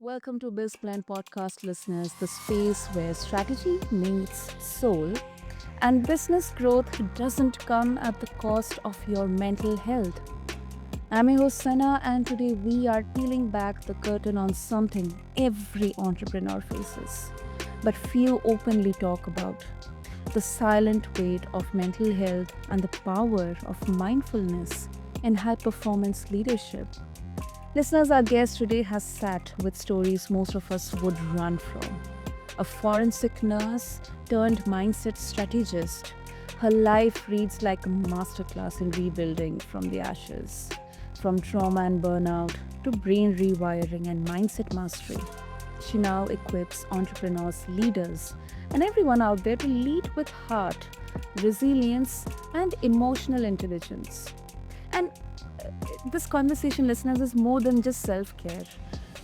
Welcome to BizBlend podcast listeners, the space where strategy meets soul and business growth doesn't come at the cost of your mental health. I'm your host Sana, and today we are peeling back the curtain on something every entrepreneur faces, but few openly talk about: the silent weight of mental health and the power of mindfulness in high performance leadership. Listeners, our guest today has sat with stories most of us would run from. A forensic nurse turned mindset strategist. Her life reads like a masterclass in rebuilding from the ashes. From trauma and burnout to brain rewiring and mindset mastery, she now equips entrepreneurs, leaders, and everyone out there to lead with heart, resilience, and emotional intelligence. And this conversation, listeners, is more than just self care.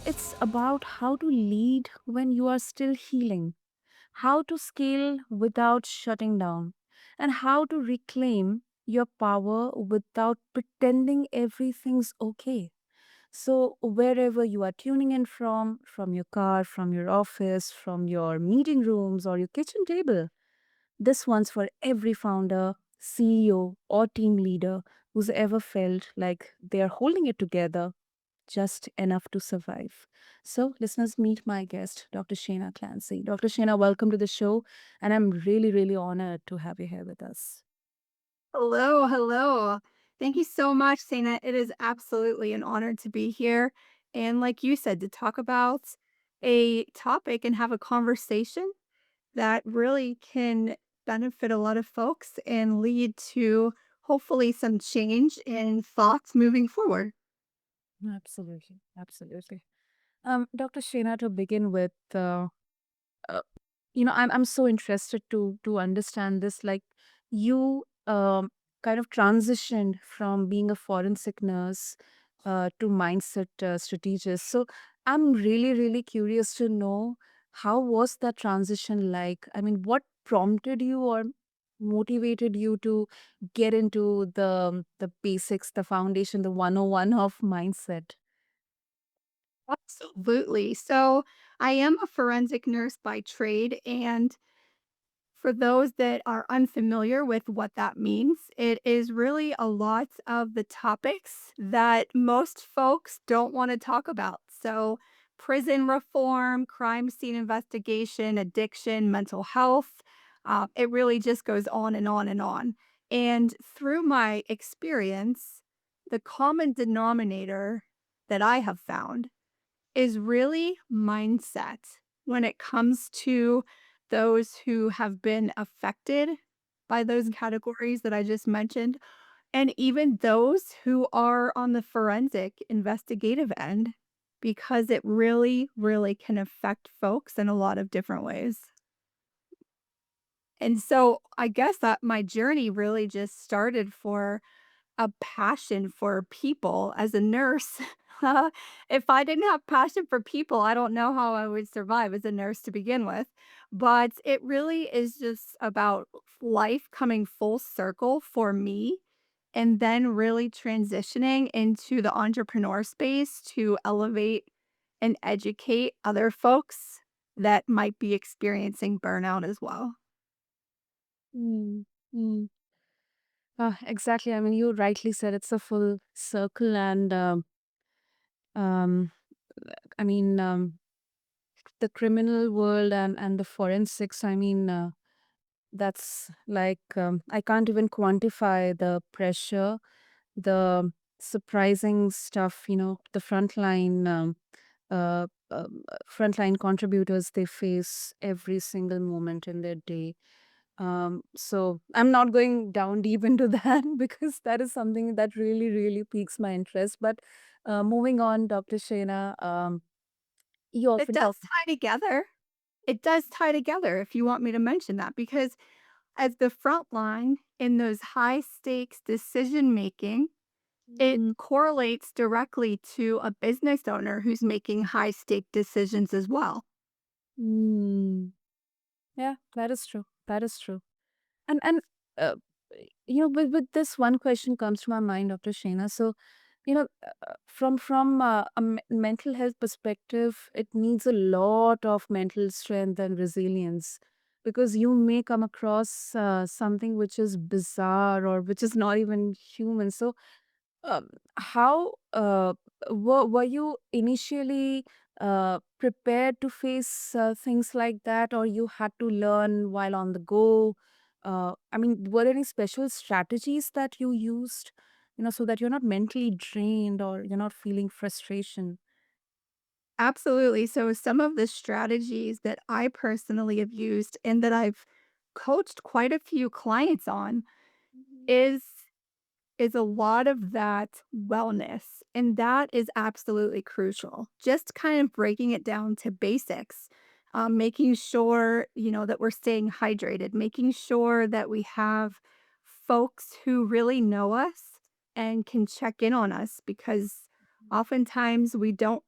It's about how to lead when you are still healing, how to scale without shutting down, and how to reclaim your power without pretending everything's okay. So, wherever you are tuning in from your car, from your office, from your meeting rooms, or your kitchen table, this one's for every founder, CEO, or team leader who's ever felt like they're holding it together just enough to survive. So, listeners, meet my guest, Dr. Shanea Clancy. Dr. Shanea, welcome to the show, and I'm really, really honored to have you here with us. Hello, hello. Thank you so much, Sana. It is absolutely an honor to be here. And like you said, to talk about a topic and have a conversation that really can benefit a lot of folks and lead to hopefully some change in thoughts moving forward. Absolutely, absolutely. Dr. Shena, to begin with, uh, I'm so interested to understand this. Like, you kind of transitioned from being a forensic nurse to mindset strategist. So I'm really, really curious to know, how was that transition like? I mean, what prompted you or motivated you to get into the basics, the foundation, the 101 of mindset? Absolutely. So I am a forensic nurse by trade, and for those that are unfamiliar with what that means, it is really a lot of the topics that most folks don't want to talk about. So, prison reform, crime scene investigation, addiction, mental health. It really just goes on and on and on. And through my experience, the common denominator that I have found is really mindset when it comes to those who have been affected by those categories that I just mentioned, and even those who are on the forensic investigative end, because it really, really can affect folks in a lot of different ways. And so I guess that my journey really just started for a passion for people as a nurse. If I didn't have passion for people, I don't know how I would survive as a nurse to begin with. But it really is just about life coming full circle for me and then really transitioning into the entrepreneur space to elevate and educate other folks that might be experiencing burnout as well. Mm, mm. Exactly. I mean, you rightly said it's a full circle, and um, I mean, the criminal world and the forensics. I mean, that's like, I can't even quantify the pressure, the surprising stuff. The frontline contributors, they face every single moment in their day. So I'm not going down deep into that because that is something that really, really piques my interest. But moving on, Dr. Shana, you It often talk. does tie together. It does tie together if you want me to mention that, because as the front line in those high stakes decision making, it Mm, correlates directly to a business owner who's making high stake decisions as well. mm, yeah, that is true. That is true. And uh, with this one question comes to my mind, Dr. Shana. So From mental health perspective, it needs a lot of mental strength and resilience, because you may come across something which is bizarre or which is not even human. So how were you initially prepared to face things like that, or you had to learn while on the go? I mean, were there any special strategies that you used, so that you're not mentally drained or you're not feeling frustration? Absolutely. So, some of the strategies that I personally have used and that I've coached quite a few clients on Mhm. is is a lot of that wellness, and that is absolutely crucial. Just kind of breaking it down to basics, making sure, that we're staying hydrated, making sure that we have folks who really know us and can check in on us because oftentimes we don't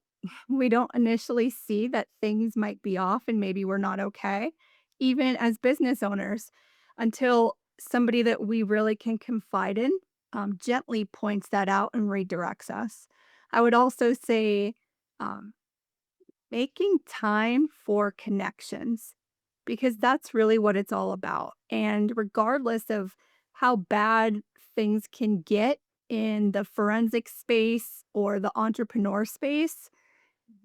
initially see that things might be off and maybe we're not okay, even as business owners, until somebody that we really can confide in gently points that out and redirects us. I would also say um, making time for connections because that's really what it's all about. And regardless of how bad things can get in the forensic space or the entrepreneur space,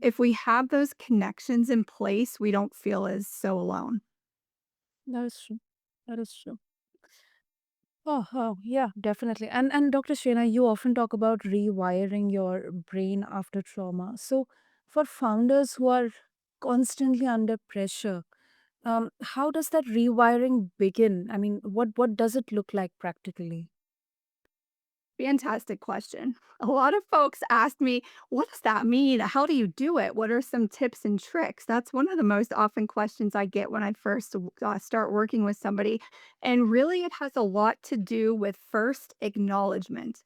if we have those connections in place, we don't feel as so alone. That is true. That is true. Oh, yeah, definitely. And Dr. Shena, you often talk about rewiring your brain after trauma. So, for founders who are constantly under pressure, how does that rewiring begin? I mean, what does it look like practically? Fantastic question. A lot of folks ask me, what does that mean? How do you do it? What are some tips and tricks? That's one of the most often questions I get when I first start working with somebody. And really, it has a lot to do with first acknowledgement,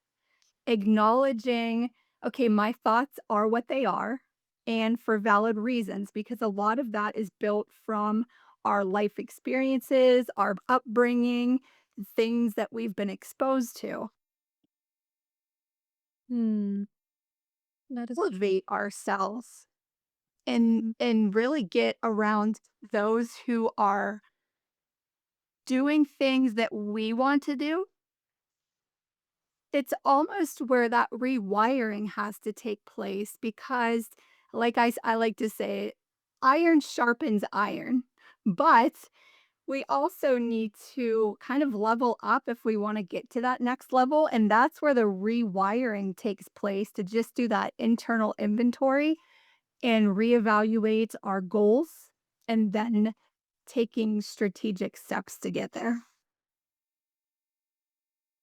acknowledging, okay, my thoughts are what they are and for valid reasons, because a lot of that is built from our life experiences, our upbringing, things that we've been exposed to. Hmm, that is true. Elevate ourselves and really get around those who are doing things that we want to do. It's almost where that rewiring has to take place because, like I like to say, iron sharpens iron, but we also need to kind of level up if we want to get to that next level. And that's where the rewiring takes place to just do that internal inventory and reevaluate our goals and then taking strategic steps to get there.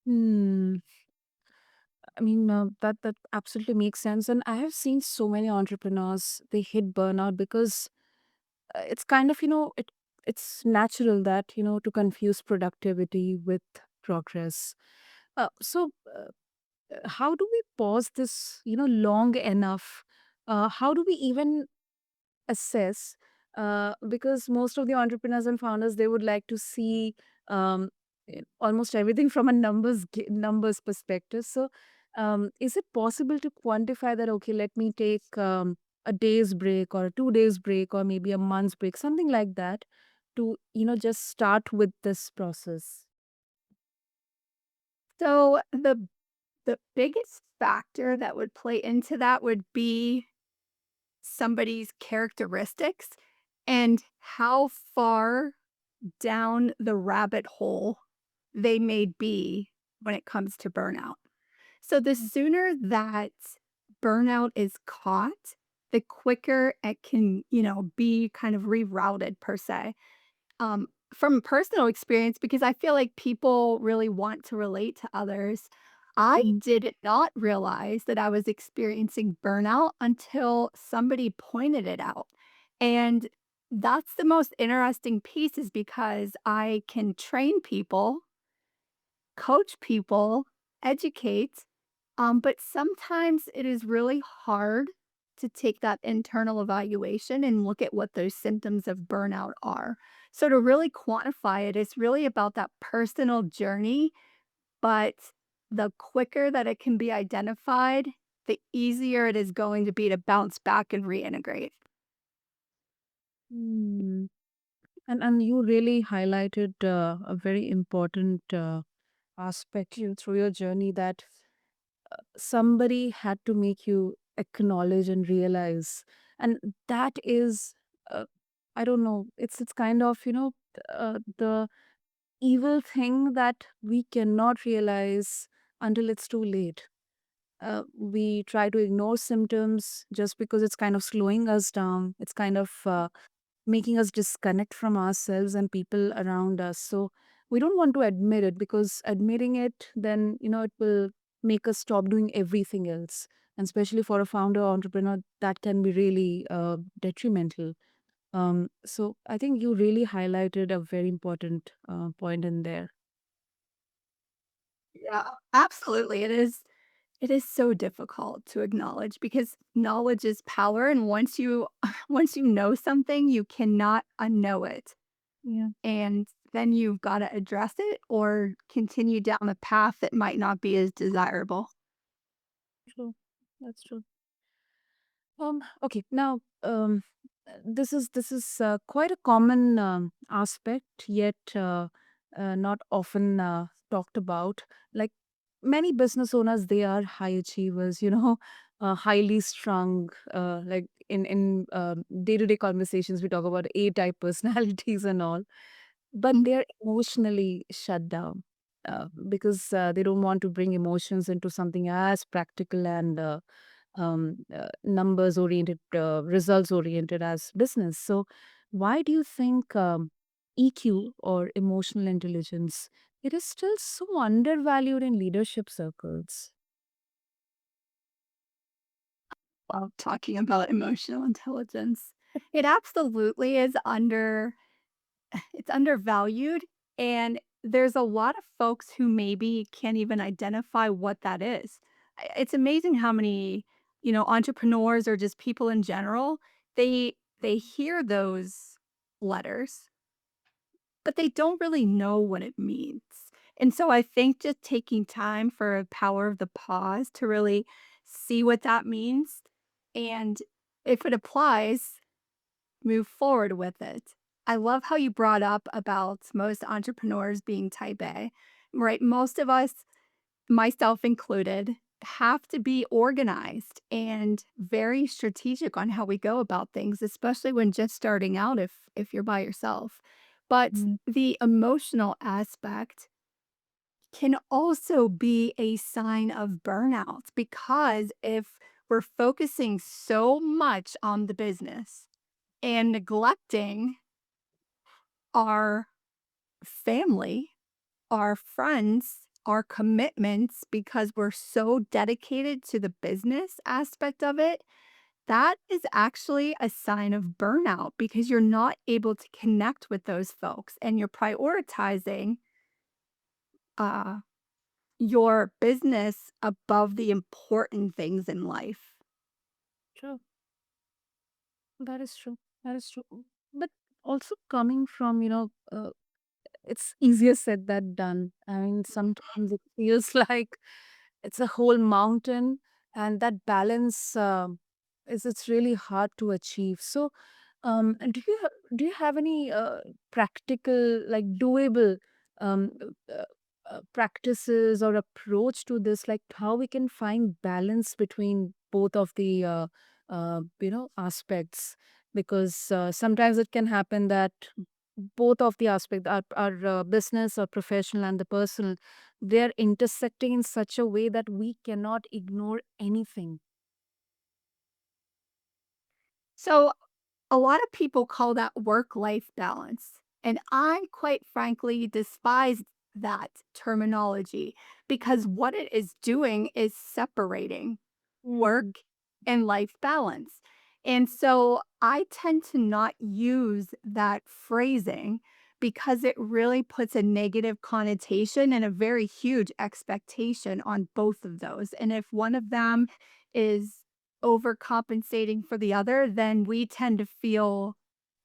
Hmm. I mean, that absolutely makes sense. And I have seen so many entrepreneurs, they hit burnout because it's kind of, it's natural that, to confuse productivity with progress. How do we pause this, long enough? How do we even assess, because most of the entrepreneurs and founders, they would like to see um, almost everything from a numbers perspective. So is it possible to quantify that, okay, let me take a day's break or a 2 days break or maybe a month's break, something like that, to just start with this process? So the biggest factor that would play into that would be somebody's characteristics and how far down the rabbit hole they may be when it comes to burnout. So the sooner that burnout is caught, the quicker it can, be kind of rerouted per se. From personal experience, because I feel like people really want to relate to others, I did not realize that I was experiencing burnout until somebody pointed it out. And that's the most interesting piece is because I can train people, coach people, educate, but sometimes it is really hard to take that internal evaluation and look at what those symptoms of burnout are. So, to really quantify it, it's really about that personal journey, but the quicker that it can be identified, the easier it is going to be to bounce back and reintegrate. Mm. And you really highlighted a very important aspect through your journey, that somebody had to make you acknowledge and realize, and that is, uh, I don't know, it's kind of, the evil thing that we cannot realize until it's too late. We try to ignore symptoms just because it's kind of slowing us down. It's kind of making us disconnect from ourselves and people around us. So we don't want to admit it, because admitting it, then, it will make us stop doing everything else. And especially for a founder or entrepreneur, that can be really detrimental. So I think you really highlighted a very important point in there. Yeah, absolutely. It is so difficult to acknowledge because knowledge is power, and once you once you know something, you cannot unknow it. Yeah, And then you've got to address it or continue down a path that might not be as desirable. true. That's true. Okay. Now, this is quite a common aspect, yet not often talked about. Like, many business owners, they are high achievers. Highly strung. Like, in day to day conversations, we talk about A type personalities and all, but Mm. they are emotionally shut down. Because they don't want to bring emotions into something as practical and numbers oriented, results oriented as business. So, why do you think EQ, or emotional intelligence, it is still so undervalued in leadership circles? While talking about emotional intelligence, it absolutely is it's undervalued, and there's a lot of folks who maybe can't even identify what that is. It's amazing how many, entrepreneurs or just people in general, they hear those letters, but they don't really know what it means. And so I think just taking time for a power of the pause to really see what that means, and if it applies, move forward with it. I love how you brought up about most entrepreneurs being type A, right? Most of us, myself included, have to be organized and very strategic on how we go about things, especially when just starting out if you're by yourself. But Mm, the emotional aspect can also be a sign of burnout because if we're focusing so much on the business and neglecting our family, our friends, our commitments because we're so dedicated to the business aspect of it, that is actually a sign of burnout because you're not able to connect with those folks and you're prioritizing uh, your business above the important things in life. true. That is true. That is true. But also coming from, it's easier said than done. I mean, sometimes it feels like it's a whole mountain, and that balance is it's really hard to achieve. So, and do you have any practical, like doable, um, practices or approach to this, like how we can find balance between both of the aspects? Because sometimes it can happen that both of the aspect, our business or professional and the personal, they're intersecting in such a way that we cannot ignore anything. So, a lot of people call that work life balance. And I, quite frankly, despise that terminology because what it is doing is separating Mhm. work and life balance. And so I tend to not use that phrasing because it really puts a negative connotation and a very huge expectation on both of those. And if one of them is overcompensating for the other, then we tend to feel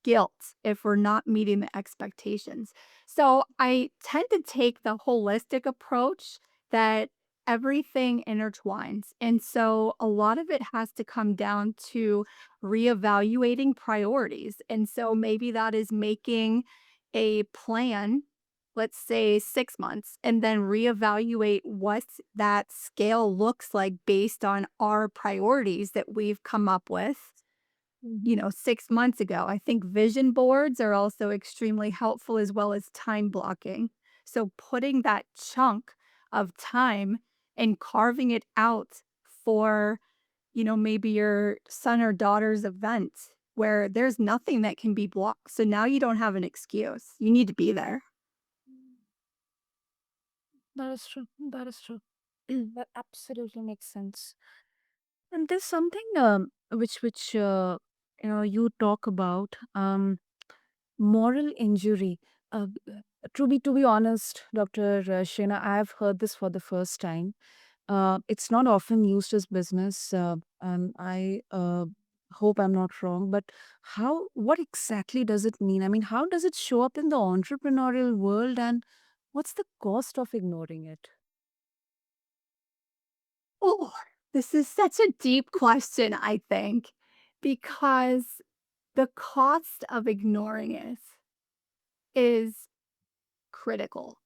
guilt if we're not meeting the expectations. So I tend to take the holistic approach that everything intertwines. And so a lot of it has to come down to reevaluating priorities. And so maybe that is making a plan, let's say 6 months, and then reevaluate what that scale looks like based on our priorities that we've come up with, Mhm. 6 months ago. I think vision boards are also extremely helpful as well as time blocking. So putting that chunk of time and carving it out for, maybe your son or daughter's event where there's nothing that can be blocked. So now you don't have an excuse. You need to be there. That is true. That is true. That absolutely makes sense. And there's something which you talk about moral injury. To be honest, Dr. Shena, I have heard this for the first time. It's not often used as business, and I hope I'm not wrong. But what exactly does it mean? I mean, how does it show up in the entrepreneurial world, and what's the cost of ignoring it? Oh, this is such a deep question, I think, because the cost of ignoring it is critical.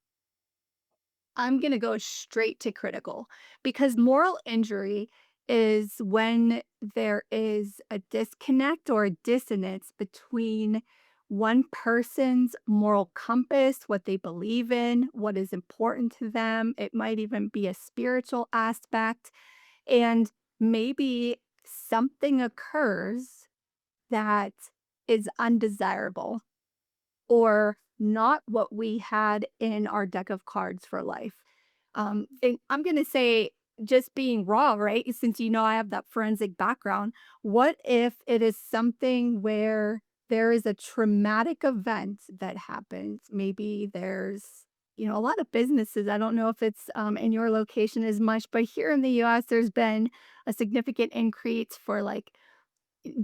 I'm going to go straight to critical because moral injury is when there is a disconnect or a dissonance between one person's moral compass, what they believe in, what is important to them. It might even be a spiritual aspect. And maybe something occurs that is undesirable or not what we had in our deck of cards for life. And I'm going to say, just being raw, right? Since I have that forensic background, what if it is something where there is a traumatic event that happens? Maybe there's, a lot of businesses. I don't know if it's in your location as much, but here in the US, there's been a significant increase for like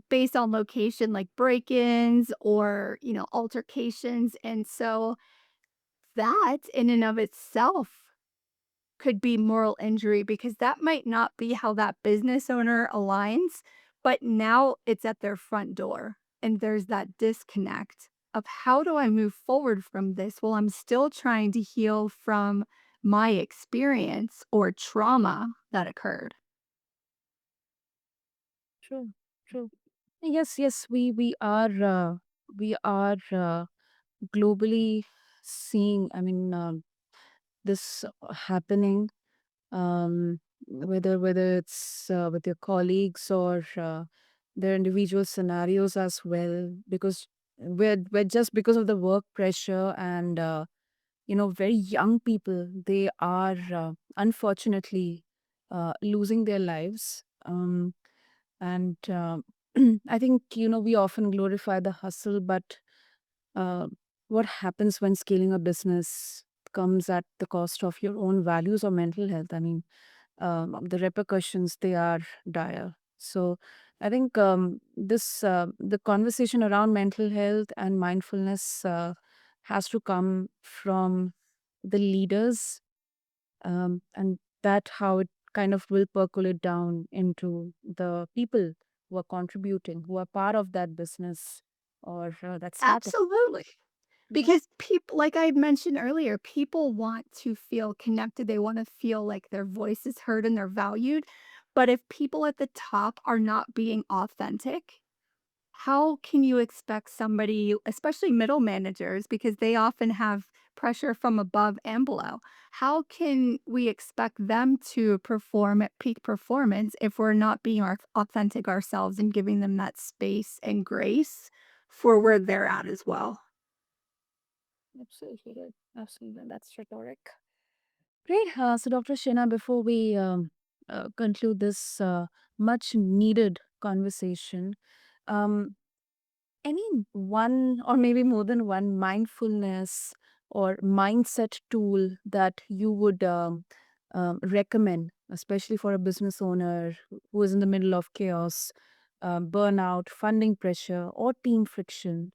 based on location, like break-ins or, altercations. And so that in and of itself could be moral injury because that might not be how that business owner aligns, but now it's at their front door. And there's that disconnect of how do I move forward from this? Well, I'm still trying to heal from my experience or trauma that occurred. True, true. Yes, yes, we are globally seeing. I mean, this happening. Whether it's with your colleagues or their individual scenarios as well, because we're just because of the work pressure and very young people, they are unfortunately losing their lives. And I think we often glorify the hustle, but uh, what happens when scaling a business comes at the cost of your own values or mental health? I mean, the repercussions, they are dire. So I think the conversation around mental health and mindfulness has to come from the leaders, and that how it kind of will percolate down into the people who are contributing, who are part of that business or that startup. Absolutely. Because people, like I mentioned earlier, people want to feel connected. They want to feel like their voice is heard and they're valued. But if people at the top are not being authentic, how can you expect somebody, especially middle managers, because they often have pressure from above and below? How can we expect them to perform at peak performance if we're not being our authentic ourselves and giving them that space and grace for where they're at as well? Absolutely right. Absolutely. That's rhetoric. Great. So, Dr. Shena, before we conclude this much needed conversation, um, any one or maybe more than one mindfulness or mindset tool that you would recommend, especially for a business owner who is in the middle of chaos, burnout, funding pressure, or team friction,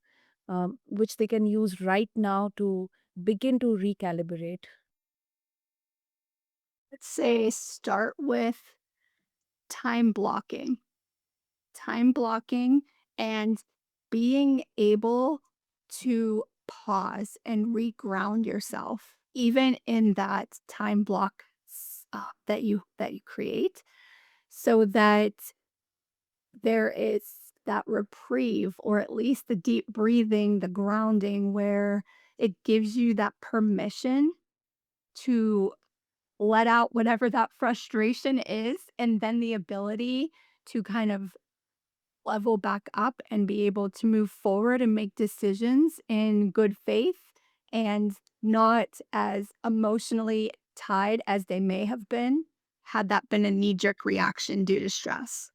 which they can use right now to begin to recalibrate? let's say start with time blocking. Time blocking and being able to pause and reground yourself even in that time block that you create so that there is that reprieve or at least the deep breathing, the grounding where it gives you that permission to let out whatever that frustration is and then the ability to kind of level back up and be able to move forward and make decisions in good faith and not as emotionally tied as they may have been had that been a knee jerk reaction due to stress.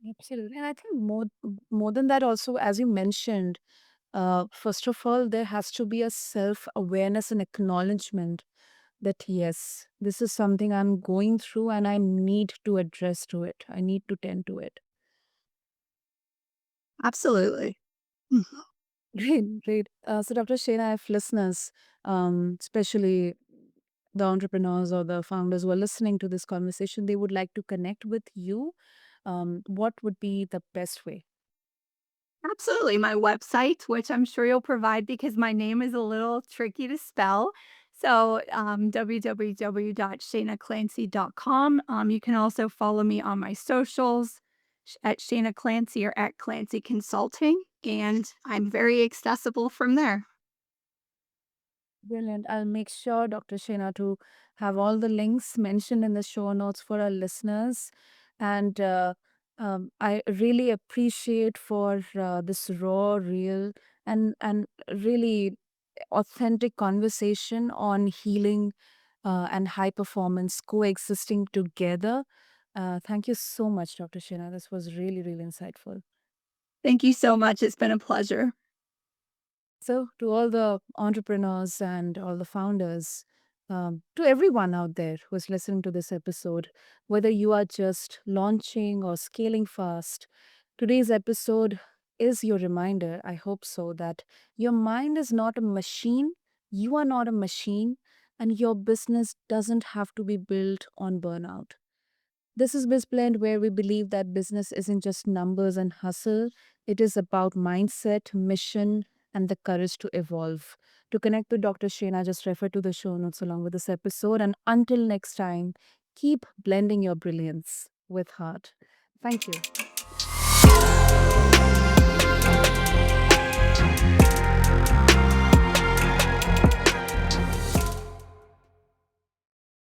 Absolutely. And I think more than that also, as you mentioned, first of all, there has to be a self-awareness and acknowledgement that yes, this is something I'm going through and I need to address to it. I need to tend to it. Absolutely. Mhm. Great, great. So, Dr. Shena, if listeners, especially the entrepreneurs or the founders who are listening to this conversation, they would like to connect with you, what would be the best way? Absolutely. My website, which I'm sure you'll provide because my name is a little tricky to spell. So, www.shanaclancy.com. You can also follow me on my socials at Shana Clancy or at Clancy Consulting. And I'm very accessible from there. Brilliant. I'll make sure, Dr. Shena, to have all the links mentioned in the show notes for our listeners. And I really appreciate for this raw, real, and really authentic conversation on healing and high performance coexisting together. Thank you so much, Dr. Shena. This was really, really insightful. Thank you so much. It's been a pleasure. So, to all the entrepreneurs and all the founders, to everyone out there who is listening to this episode, whether you are just launching or scaling fast, today's episode is your reminder, I hope so, that your mind is not a machine, you are not a machine, and your business doesn't have to be built on burnout. This is BizBlend, where we believe that business isn't just numbers and hustle. It is about mindset, mission, and the courage to evolve. To connect with Dr. Shena, just refer to the show notes along with this episode. And until next time, keep blending your brilliance with heart. Thank you.